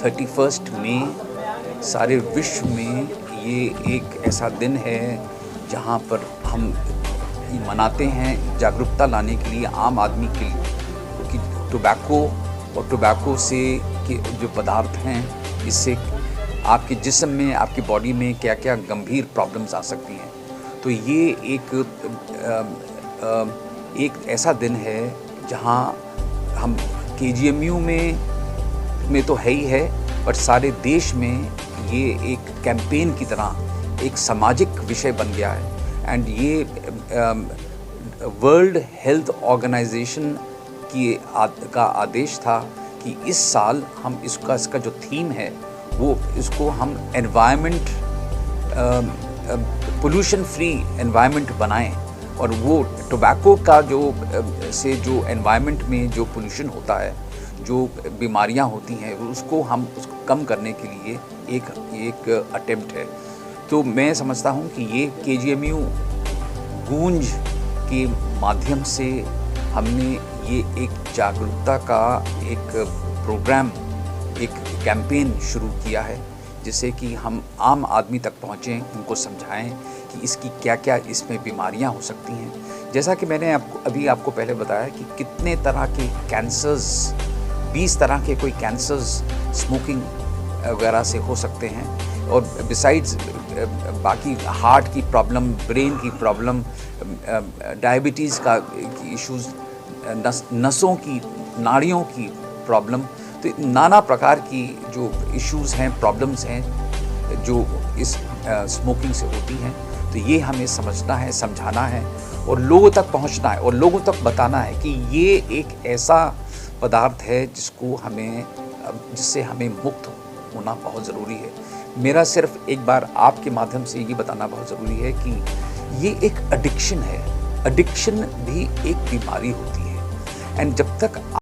31 मई सारे विश्व में ये एक ऐसा दिन है जहाँ पर हम मनाते हैं जागरूकता लाने के लिए आम आदमी के लिए कि टोबैको और टोबैको से के जो पदार्थ हैं इससे आपके जिस्म में, आपकी बॉडी में क्या क्या गंभीर प्रॉब्लम्स आ सकती हैं। तो ये एक ऐसा दिन है जहाँ हम KGMU में तो है ही है, पर सारे देश में ये एक कैंपेन की तरह एक सामाजिक विषय बन गया है। एंड ये वर्ल्ड हेल्थ ऑर्गेनाइजेशन का आदेश था कि इस साल हम इसका जो थीम है वो इसको हम एनवायरनमेंट पोल्यूशन फ्री एनवायरनमेंट बनाएं। और वो टोबैको का जो एनवायरनमेंट में जो पोल्यूशन होता है, जो बीमारियां होती हैं, उसको कम करने के लिए एक अटेम्प्ट है। तो मैं समझता हूं कि ये KGMU गूंज के माध्यम से हमने ये एक जागरूकता का एक प्रोग्राम, एक कैंपेन शुरू किया है, जिससे कि हम आम आदमी तक पहुँचें, उनको समझाएं कि इसकी क्या क्या इसमें बीमारियां हो सकती हैं। जैसा कि मैंने आपको पहले बताया कि कितने तरह के कैंसर्स, 20 तरह के कोई कैंसर्स स्मोकिंग वगैरह से हो सकते हैं। और बिसाइड्स बाकी हार्ट की प्रॉब्लम, ब्रेन की प्रॉब्लम, डायबिटीज़ का इश्यूज़, नसों की, नाड़ियों की प्रॉब्लम, तो नाना प्रकार की जो इश्यूज़ हैं, प्रॉब्लम्स हैं जो इस स्मोकिंग से होती हैं। तो ये हमें समझना है, समझाना है और लोगों तक पहुंचना है और लोगों तक बताना है कि ये एक ऐसा पदार्थ है जिससे हमें मुक्त होना बहुत ज़रूरी है। मेरा सिर्फ एक बार आपके माध्यम से ये बताना बहुत ज़रूरी है कि ये एक एडिक्शन है। एडिक्शन भी एक बीमारी होती है। एंड जब तक